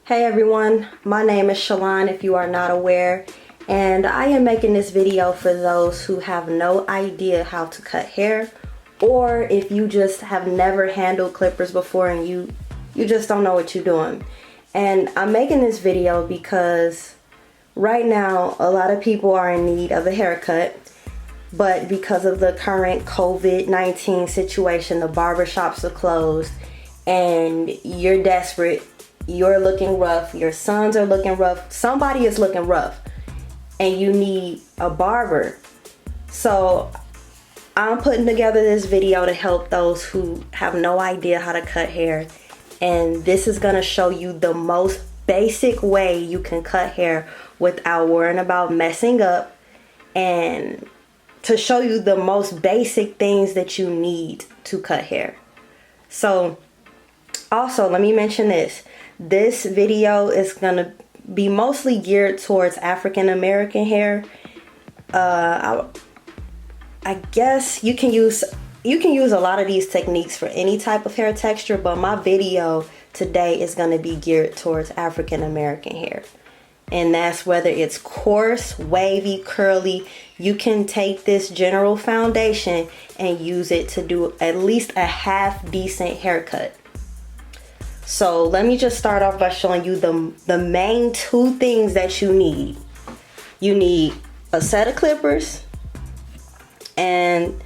Hey everyone, my name is Shalon if you are not aware, and I am making this video for those who have no idea how to cut hair, or if you just have never handled clippers before and you just don't know what you're doing. And I'm making this video because right now a lot of people are in need of a haircut, but because of the current COVID-19 situation, the barbershops are closed and you're desperate. You're looking rough, your sons are looking rough, somebody is looking rough, and you need a barber. So I'm putting together this video to help those who have no idea how to cut hair, and this is gonna show you the most basic way you can cut hair without worrying about messing up, and to show you the most basic things that you need to cut hair. So also, let me mention this. This video is gonna be mostly geared towards African American hair. I guess you can use a lot of these techniques for any type of hair texture, but my video today is gonna be geared towards African American hair. And that's whether it's coarse, wavy, curly. You can take this general foundation and use it to do at least a half decent haircut. So let me just start off by showing you the main two things that you need. You need a set of clippers and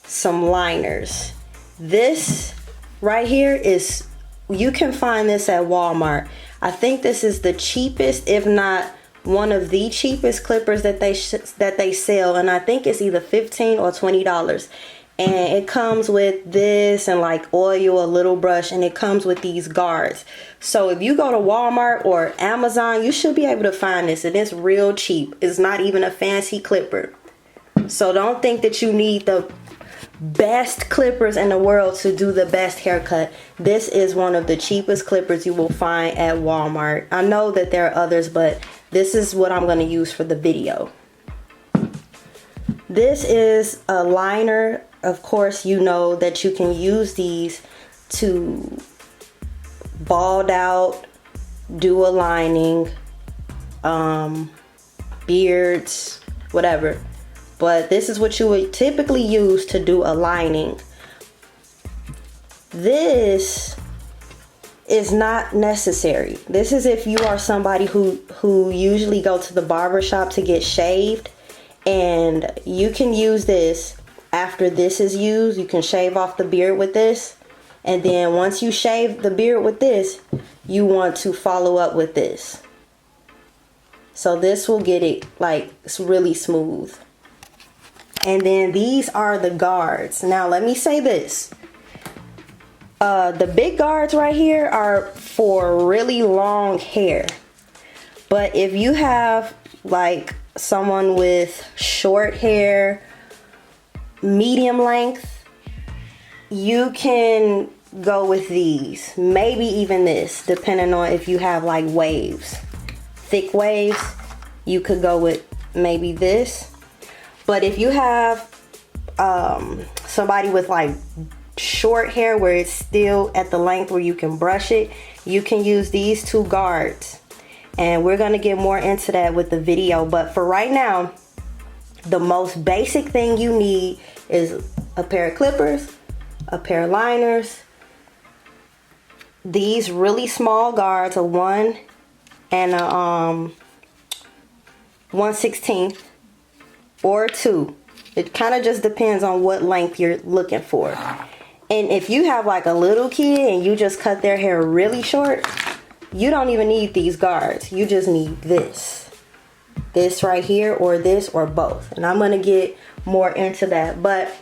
some liners. This right here is, you can find this at Walmart. I think this is the cheapest, if not one of the cheapest clippers that they sell, and I think it's either $15 or $20. And it comes with this and like oil, a little brush, and it comes with these guards. So if you go to Walmart or Amazon, you should be able to find this, and it's real cheap. It's not even a fancy clipper. So don't think that you need the best clippers in the world to do the best haircut. This is one of the cheapest clippers you will find at Walmart. I know that there are others, but this is what I'm going to use for the video. This is a liner. Of course, you know that you can use these to bald out, do a lining, beards, whatever. But this is what you would typically use to do a lining. This is not necessary. This is if you are somebody who usually go to the barber shop to get shaved, and you can use this. After this is used, you can shave off the beard with this, and then once you shave the beard with this, you want to follow up with this. So this will get it like it's really smooth. And then these are the guards. Now let me say this. The big guards right here are for really long hair. But if you have like someone with short hair, medium length, you can go with these, maybe even this, depending on if you have like waves, thick waves, you could go with maybe this. But if you have somebody with like short hair where it's still at the length where you can brush it, you can use these two guards, and we're going to get more into that with the video. But for right now, the most basic thing you need is a pair of clippers, a pair of liners, these really small guards, a 1 and a 1/16 or 2. It kind of just depends on what length you're looking for. And if you have like a little kid and you just cut their hair really short, you don't even need these guards. You just need this right here, or this, or both. And I'm going to get more into that, but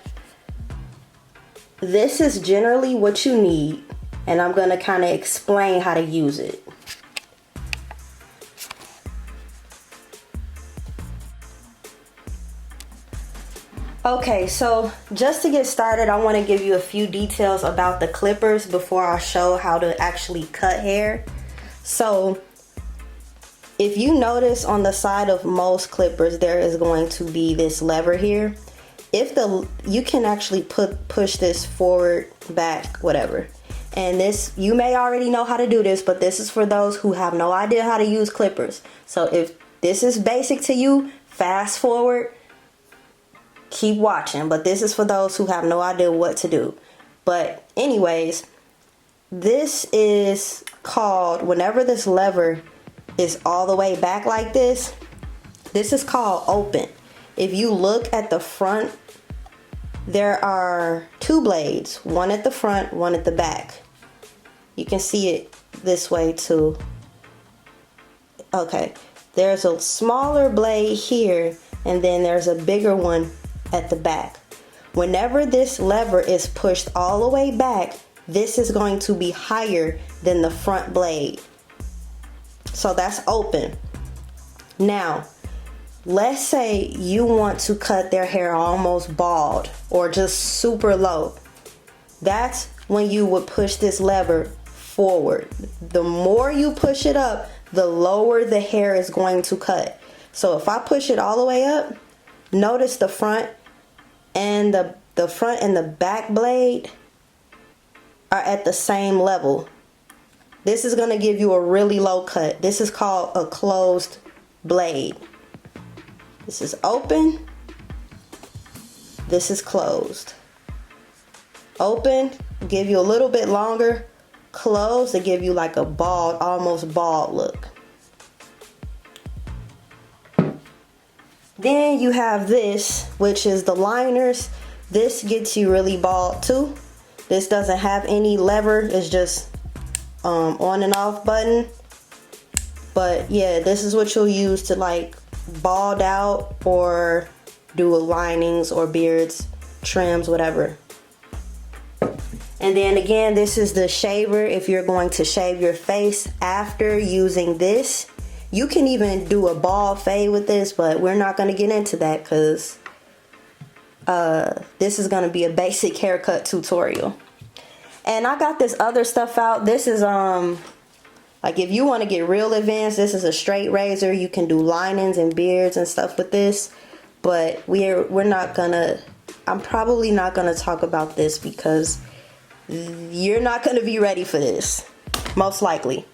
this is generally what you need, and I'm going to kind of explain how to use it. Okay, so just to get started, I want to give you a few details about the clippers before I show how to actually cut hair. So if you notice on the side of most clippers, there is going to be this lever here. You can actually push this forward, back, whatever, And this, you may already know how to do this, but this is for those who have no idea how to use clippers. So if this is basic to you, fast forward, keep watching. But this is for those who have no idea what to do. But anyways, this is called, whenever this lever is all the way back like this is called open. If you look at the front, there are two blades, one at the front, one at the back. You can see it this way too. Okay, there's a smaller blade here, and then there's a bigger one at the back. Whenever this lever is pushed all the way back, this is going to be higher than the front blade. So that's open. Now, let's say you want to cut their hair almost bald or just super low. That's when you would push this lever forward. The more you push it up, the lower the hair is going to cut. So if I push it all the way up, notice the front and the front and the back blade are at the same level. This is going to give you a really low cut. This is called a closed blade. This is open. This is closed. Open, give you a little bit longer. Closed to give you like a bald, almost bald look. Then you have this, which is the liners. This gets you really bald too. This doesn't have any lever. It's just on and off button. But yeah, this is what you'll use to like bald out or do linings or beards, trims, whatever. And then again, this is the shaver if you're going to shave your face after using this. You can even do a bald fade with this, but we're not going to get into that because this is going to be a basic haircut tutorial. And I got this other stuff out. This is like if you want to get real advanced, this is a straight razor. You can do linings and beards and stuff with this. But we're not gonna, I'm probably not gonna talk about this because you're not gonna be ready for this, most likely.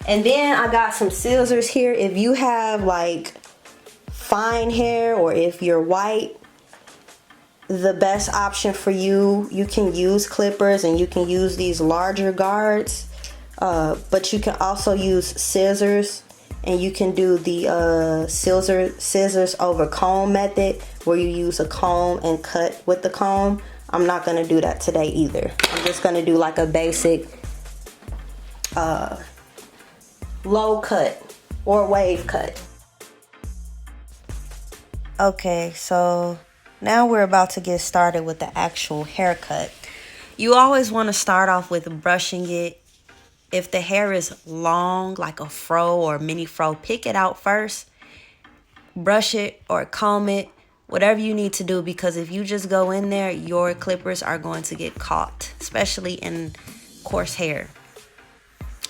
And then I got some scissors here. If you have like fine hair or if you're white, the best option for you, you can use clippers and you can use these larger guards. But you can also use scissors, and you can do the scissors over comb method where you use a comb and cut with the comb. I'm not going to do that today either. I'm just going to do like a basic low cut or wave cut. Okay, so now we're about to get started with the actual haircut. You always want to start off with brushing it. If the hair is long, like a fro or mini fro, pick it out first. Brush it or comb it, whatever you need to do, because if you just go in there, your clippers are going to get caught, especially in coarse hair.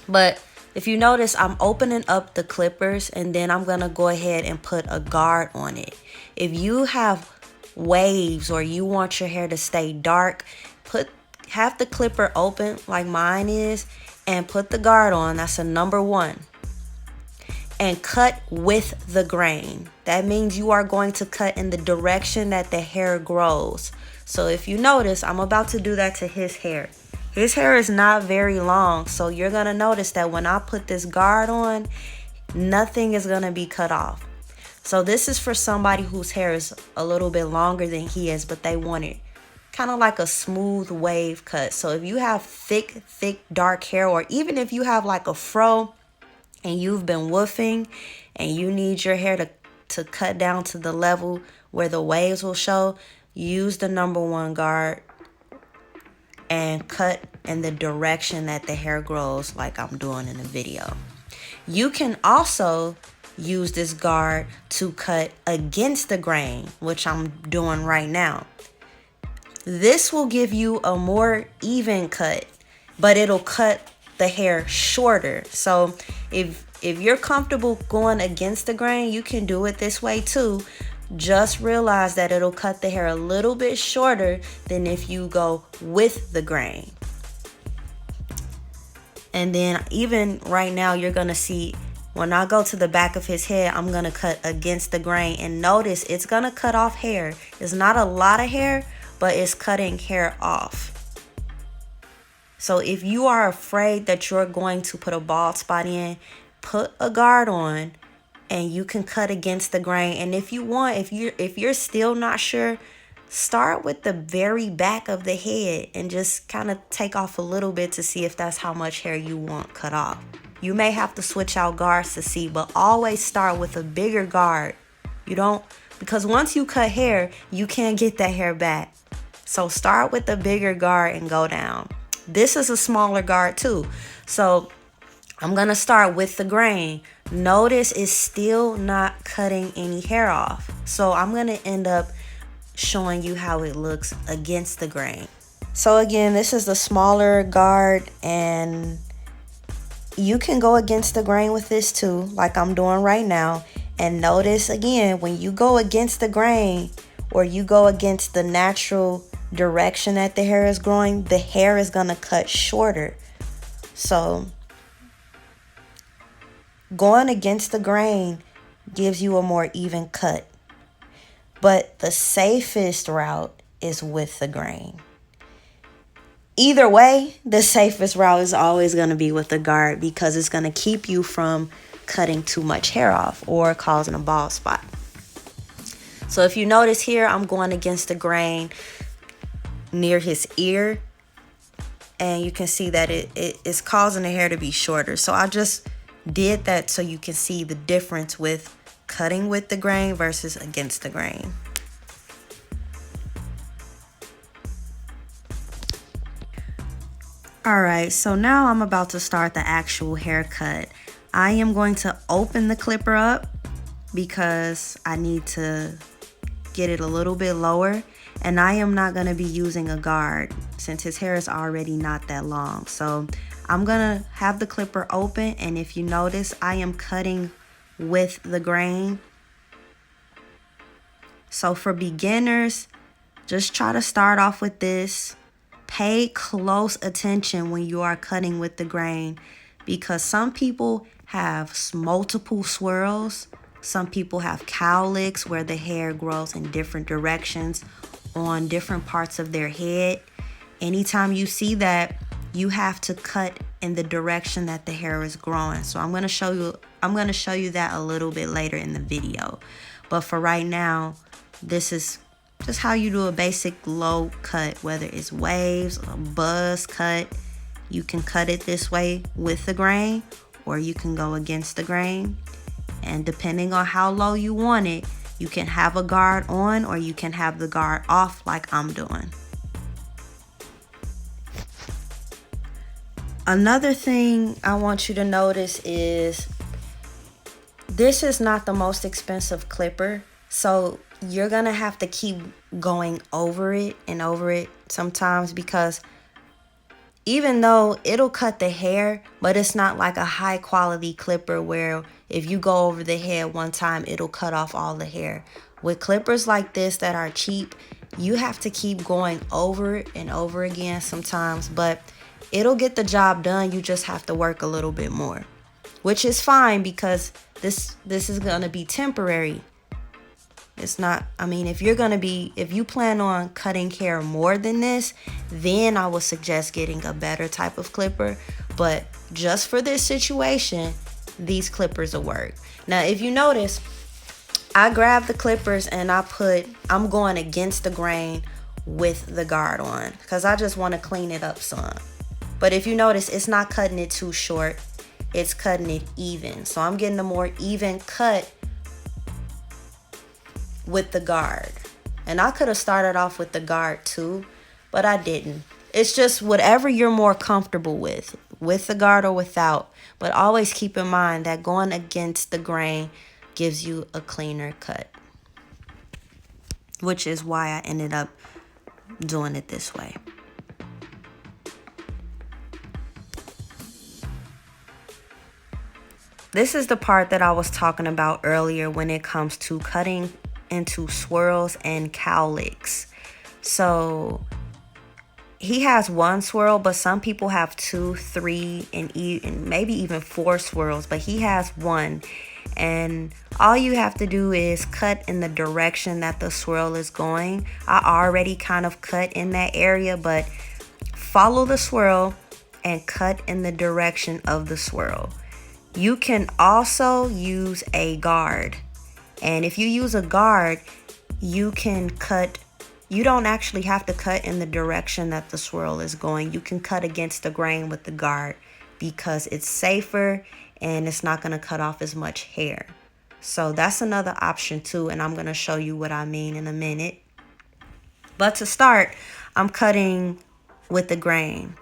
But if you notice, I'm opening up the clippers and then I'm going to go ahead and put a guard on it. If you have waves or you want your hair to stay dark, have the clipper open like mine is and put the guard on. That's a number 1. And cut with the grain. That means you are going to cut in the direction that the hair grows. So if you notice, I'm about to do that to his hair. His hair is not very long, so you're going to notice that when I put this guard on, nothing is going to be cut off. So this is for somebody whose hair is a little bit longer than he is, but they want it kind of like a smooth wave cut. So if you have thick dark hair, or even if you have like a fro and you've been woofing and you need your hair to cut down to the level where the waves will show, use the number 1 guard and cut in the direction that the hair grows, like I'm doing in the video. You can also use this guard to cut against the grain, which I'm doing right now. This will give you a more even cut, but it'll cut the hair shorter. So if you're comfortable going against the grain, you can do it this way too. Just realize that it'll cut the hair a little bit shorter than if you go with the grain. And then even right now, you're going to see when I go to the back of his head, I'm going to cut against the grain. And notice it's going to cut off hair. It's not a lot of hair, but it's cutting hair off. So if you are afraid that you're going to put a bald spot in, put a guard on and you can cut against the grain. And if you want, if you're still not sure, start with the very back of the head and just kind of take off a little bit to see if that's how much hair you want cut off. You may have to switch out guards to see, but always start with a bigger guard. Because once you cut hair, you can't get that hair back. So start with the bigger guard and go down. This is a smaller guard too. So I'm going to start with the grain. Notice it's still not cutting any hair off. So I'm going to end up showing you how it looks against the grain. So again, this is the smaller guard, and you can go against the grain with this too, like I'm doing right now. And notice again, when you go against the grain or you go against the natural direction that the hair is growing, the hair is going to cut shorter. So going against the grain gives you a more even cut. But the safest route is with the grain. Either way, the safest route is always going to be with the guard because it's going to keep you from cutting too much hair off or causing a bald spot. So if you notice here, I'm going against the grain near his ear, and you can see that it is causing the hair to be shorter. So I just did that so you can see the difference with cutting with the grain versus against the grain. Alright, so now I'm about to start the actual haircut. I am going to open the clipper up because I need to get it a little bit lower. And I am not going to be using a guard since his hair is already not that long. So I'm going to have the clipper open, and if you notice, I am cutting with the grain. So for beginners, just try to start off with this. Pay close attention when you are cutting with the grain, because some people have multiple swirls. Some people have cowlicks where the hair grows in different directions on different parts of their head. Anytime you see that, you have to cut in the direction that the hair is growing. So I'm going to show you that a little bit later in the video. But for right now, this is just how you do a basic low cut, whether it's waves, a buzz cut. You can cut it this way with the grain, or you can go against the grain. And depending on how low you want it, you can have a guard on or you can have the guard off like I'm doing. Another thing I want you to notice is this is not the most expensive clipper. So you're going to have to keep going over it and over it sometimes, because even though it'll cut the hair, but it's not like a high quality clipper where if you go over the head one time, it'll cut off all the hair. With clippers like this that are cheap, you have to keep going over it and over again sometimes, but it'll get the job done. You just have to work a little bit more, which is fine because this is going to be temporary. It's not, I mean, if you plan on cutting hair more than this, then I would suggest getting a better type of clipper. But just for this situation, these clippers will work. Now, if you notice, I grabbed the clippers and I'm going against the grain with the guard on because I just want to clean it up some. But if you notice, it's not cutting it too short. It's cutting it even. So I'm getting a more even cut with the guard. And I could have started off with the guard too, but I didn't. It's just whatever you're more comfortable with the guard or without. But always keep in mind that going against the grain gives you a cleaner cut, which is why I ended up doing it this way. This is the part that I was talking about earlier when it comes to cutting into swirls and cowlicks. So he has one swirl, but some people have 2, 3, and maybe even 4 swirls, but he has one. And all you have to do is cut in the direction that the swirl is going. I already kind of cut in that area, but follow the swirl and cut in the direction of the swirl. You can also use a guard. And if you use a guard, you can cut. You don't actually have to cut in the direction that the swirl is going. You can cut against the grain with the guard because it's safer and it's not going to cut off as much hair. So that's another option too, and I'm going to show you what I mean in a minute. But to start, I'm cutting with the grain.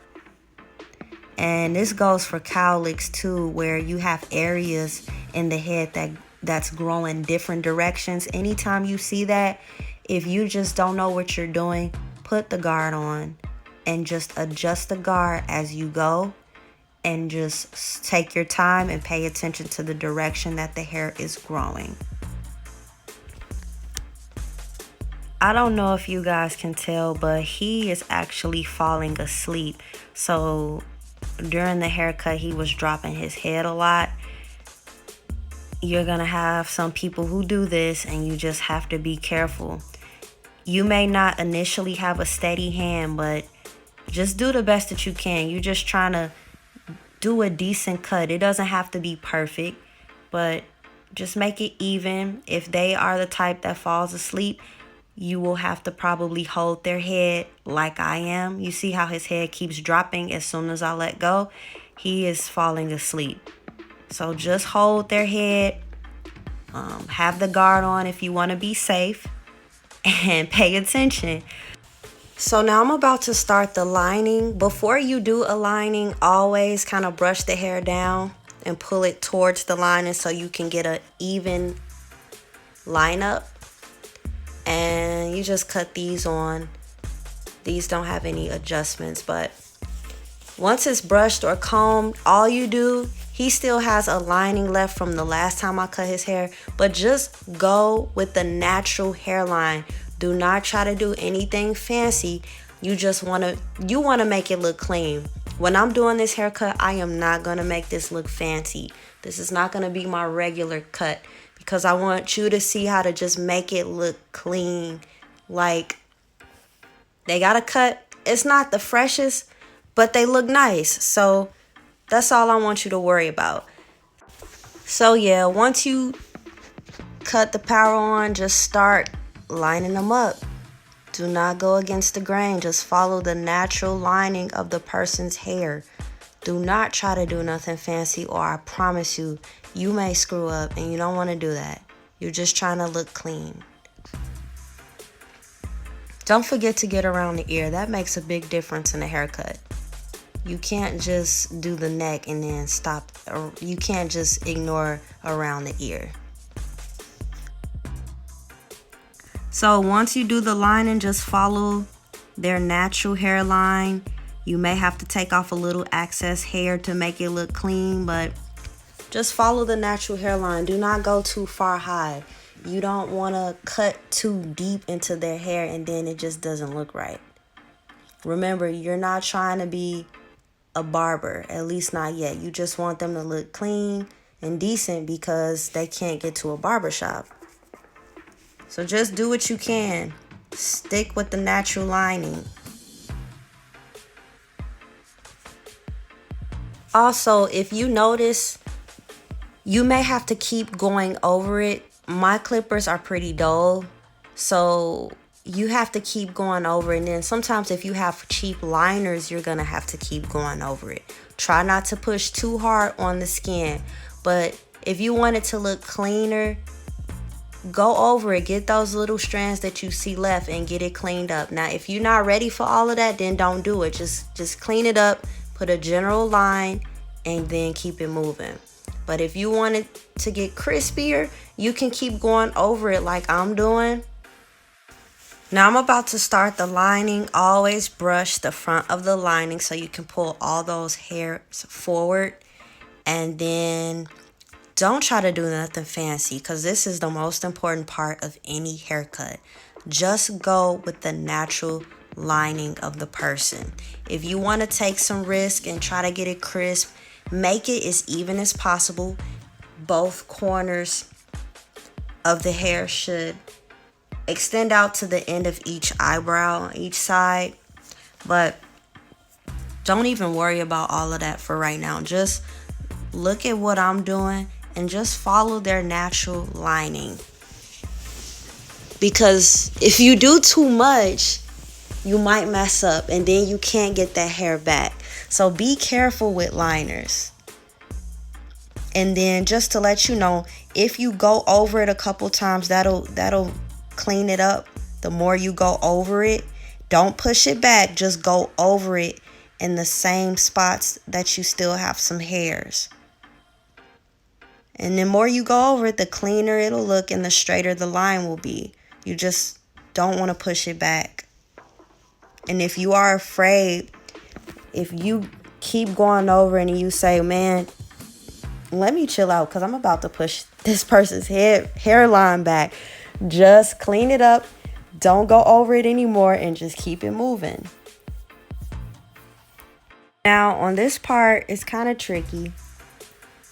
And this goes for cowlicks too, where you have areas in the head that's growing different directions. Anytime you see that, if you just don't know what you're doing, put the guard on and just adjust the guard as you go, and just take your time and pay attention to the direction that the hair is growing. I don't know if you guys can tell, but he is actually falling asleep. So during the haircut, he was dropping his head a lot. You're gonna have some people who do this, and you just have to be careful. You may not initially have a steady hand, but just do the best that you can. You're just trying to do a decent cut. It doesn't have to be perfect, but just make it even. If they are the type that falls asleep, you will have to probably hold their head like I am. You see how his head keeps dropping as soon as I let go? He is falling asleep. So just hold their head. Have the guard on if you want to be safe. And pay attention. So now I'm about to start the lining. Before you do a lining, always kind of brush the hair down and pull it towards the lining so you can get an even lineup. And you just cut these on. These don't have any adjustments, but once it's brushed or combed, all you do, he still has a lining left from the last time I cut his hair, but just go with the natural hairline. Do not try to do anything fancy. You want to make it look clean. When I'm doing this haircut, I am not going to make this look fancy. This is not going to be my regular cut because I want you to see how to just make it look clean. Like, they got a cut. It's not the freshest, but they look nice. So that's all I want you to worry about. So yeah, once you cut the power on, just start lining them up. Do not go against the grain. Just follow the natural lining of the person's hair. Do not try to do nothing fancy, or I promise you, you may screw up, and you don't want to do that. You're just trying to look clean. Don't forget to get around the ear. That makes a big difference in a haircut. You can't just do the neck and then stop. Or you can't just ignore around the ear. So once you do the lining, just follow their natural hairline. You may have to take off a little excess hair to make it look clean, but just follow the natural hairline. Do not go too far high. You don't want to cut too deep into their hair and then it just doesn't look right. Remember, you're not trying to be a barber, at least not yet. You just want them to look clean and decent because they can't get to a barber shop. So just do what you can. Stick with the natural lining. Also, if you notice, you may have to keep going over it. My clippers are pretty dull, so you have to keep going over it. And then sometimes if you have cheap liners, you're going to have to keep going over it. Try not to push too hard on the skin. But if you want it to look cleaner, go over it. Get those little strands that you see left and get it cleaned up. Now, if you're not ready for all of that, then don't do it. Just clean it up, put a general line, and then keep it moving. But if you want it to get crispier, you can keep going over it like I'm doing. Now I'm about to start the lining. Always brush the front of the lining so you can pull all those hairs forward. And then don't try to do nothing fancy because this is the most important part of any haircut. Just go with the natural lining of the person. If you want to take some risk and try to get it crisp, make it as even as possible. Both corners of the hair should extend out to the end of each eyebrow on each side, but don't even worry about all of that for right now. Just look at what I'm doing and just follow their natural lining. Because if you do too much, you might mess up and then you can't get that hair back. So be careful with liners. And then just to let you know, if you go over it a couple times, that'll clean it up. The more you go over it, don't push it back, just go over it in the same spots that you still have some hairs. And the more you go over it, the cleaner it'll look and the straighter the line will be. You just don't want to push it back. And if you are afraid, if you keep going over and you say, man, let me chill out because I'm about to push this person's hairline back, just clean it up. Don't go over it anymore and just keep it moving. Now on this part, it's kind of tricky.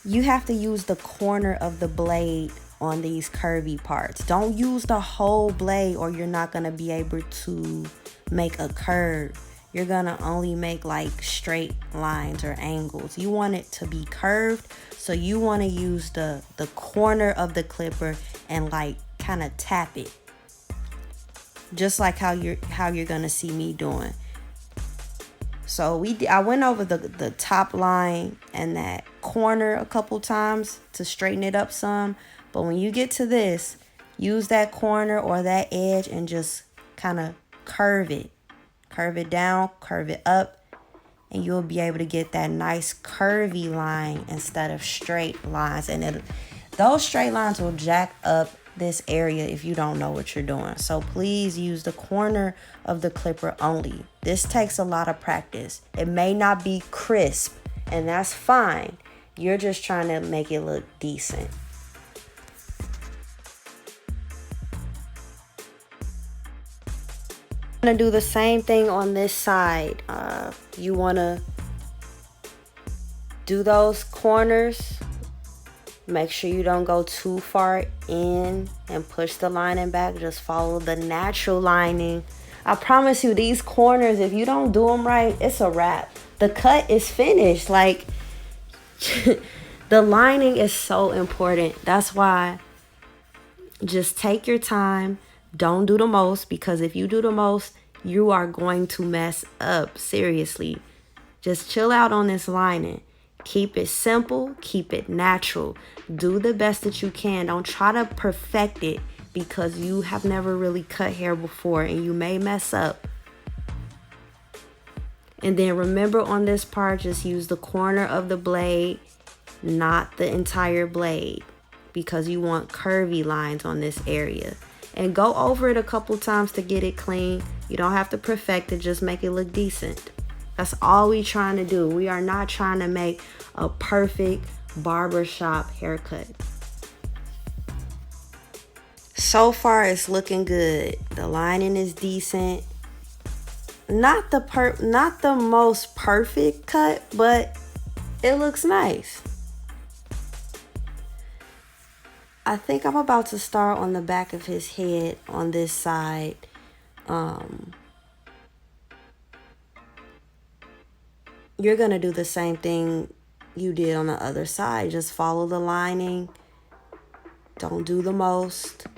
You have to use the corner of the blade on these curvy parts. Don't use the whole blade or you're not going to be able to make a curve. You're going to only make like straight lines or angles. You want it to be curved, so you want to use the corner of the clipper and like kind of tap it. Just like how you're going to see me doing. So I went over the top line and that corner a couple times to straighten it up some. But when you get to this, use that corner or that edge and just kind of curve it. Curve it down, curve it up, and you'll be able to get that nice curvy line instead of straight lines. And those straight lines will jack up this area if you don't know what you're doing. So please use the corner of the clipper only. This takes a lot of practice. It may not be crisp, and that's fine. You're just trying to make it look decent. I'm gonna do the same thing on this side. You want to do those corners. Make sure you don't go too far in and push the lining back. Just follow the natural lining. I promise you, these corners, if you don't do them right, it's a wrap. The cut is finished. Like, the lining is so important. That's why just take your time. Don't do the most, because if you do the most, you are going to mess up. Seriously. Just chill out on this lining. Keep it simple. Keep it natural. Do the best that you can. Don't try to perfect it because you have never really cut hair before and you may mess up. And then remember, on this part, just use the corner of the blade, not the entire blade, because you want curvy lines on this area. And go over it a couple times to get it clean. You don't have to perfect it, just make it look decent. That's all we're trying to do. We are not trying to make a perfect barbershop haircut. So far, it's looking good. The lining is decent. Not the most perfect cut, but it looks nice. I think I'm about to start on the back of his head on this side. You're going to do the same thing you did on the other side. Just follow the lining. Don't do the most.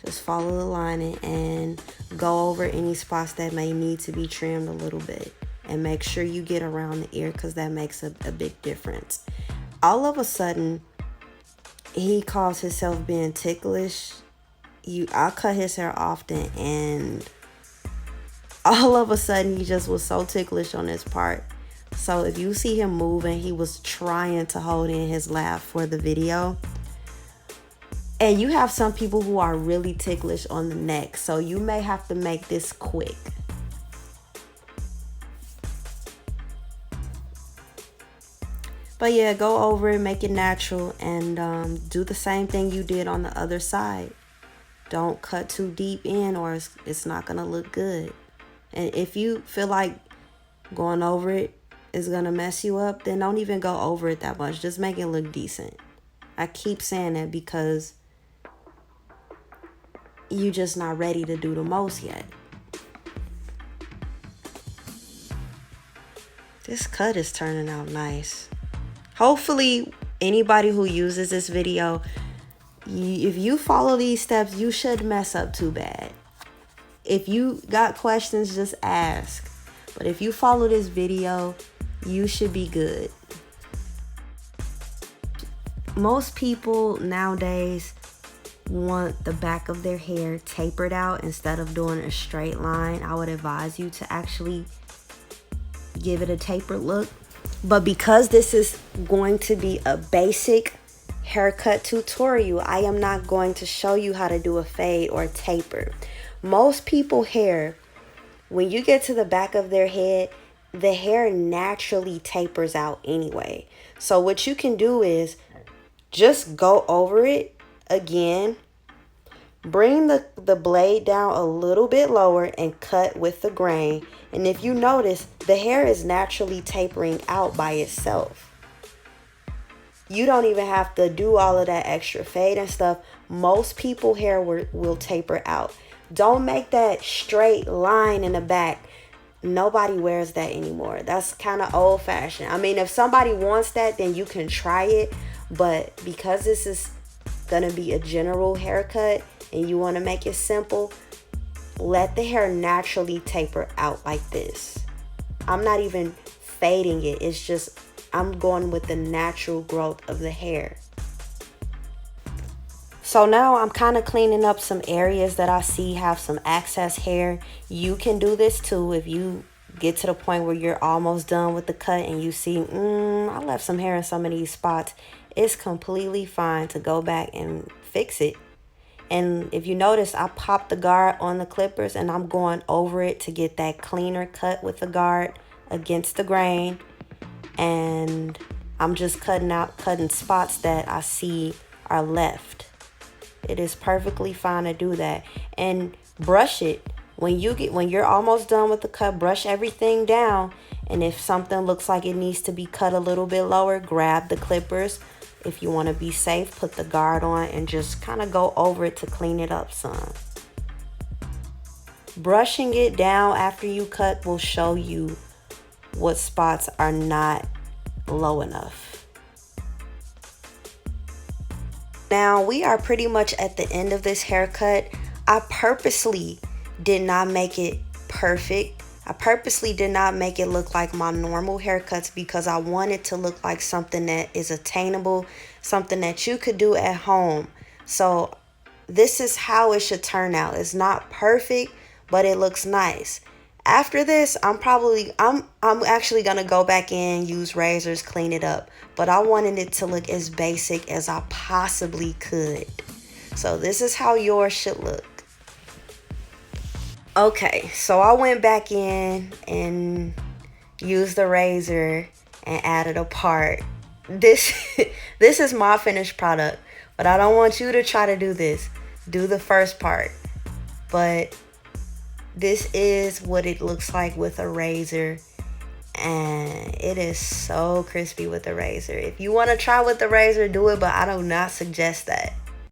Just follow the lining and go over any spots that may need to be trimmed a little bit. And make sure you get around the ear, because that makes a big difference. All of a sudden, he calls himself being ticklish. I cut his hair often, and all of a sudden he just was so ticklish on this part. So if you see him moving, he was trying to hold in his laugh for the video. And you have some people who are really ticklish on the neck, so you may have to make this quick. But yeah, go over it, make it natural, and do the same thing you did on the other side. Don't cut too deep in, or it's not going to look good. And if you feel like going over it is gonna mess you up, then don't even go over it that much. Just make it look decent. I keep saying that because you just not ready to do the most yet. This cut is turning out nice. Hopefully, anybody who uses this video, if you follow these steps, you shouldn't mess up too bad. If you got questions, just ask. But if you follow this video, you should be good. Most people nowadays want the back of their hair tapered out instead of doing a straight line. I would advise you to actually give it a tapered look. But because this is going to be a basic haircut tutorial, I am not going to show you how to do a fade or taper. Most people hair, when you get to the back of their head, the hair naturally tapers out anyway. So what you can do is just go over it again, bring the blade down a little bit lower and cut with the grain. And if you notice, the hair is naturally tapering out by itself. You don't even have to do all of that extra fade and stuff. Most people hair will taper out. Don't make that straight line in the back. Nobody wears that anymore. That's kind of old fashioned. I mean, if somebody wants that, then you can try it. But because this is gonna be a general haircut and you want to make it simple, let the hair naturally taper out like this. I'm not even fading it. It's just I'm going with the natural growth of the hair. So now I'm kind of cleaning up some areas that I see have some excess hair. You can do this too if you get to the point where you're almost done with the cut and you see, I left some hair in some of these spots. It's completely fine to go back and fix it. And if you notice, I popped the guard on the clippers and I'm going over it to get that cleaner cut with the guard against the grain. And I'm just cutting spots that I see are left. It is perfectly fine to do that. And brush it. When you're almost done with the cut, brush everything down. And if something looks like it needs to be cut a little bit lower, grab the clippers. If you want to be safe, put the guard on and just kind of go over it to clean it up some. Brushing it down after you cut will show you what spots are not low enough. Now we are pretty much at the end of this haircut. I purposely did not make it perfect. I purposely did not make it look like my normal haircuts because I wanted to look like something that is attainable, something that you could do at home. So this is how it should turn out. It's not perfect, but it looks nice. After this, I'm actually gonna go back in, use razors, clean it up. But I wanted it to look as basic as I possibly could. So this is how yours should look. Okay, so I went back in and used the razor and added a part. This is my finished product, but I don't want you to try to do this. Do the first part. But this is what it looks like with a razor, and it is so crispy with a razor. If you want to try with the razor, do it, but I do not suggest that.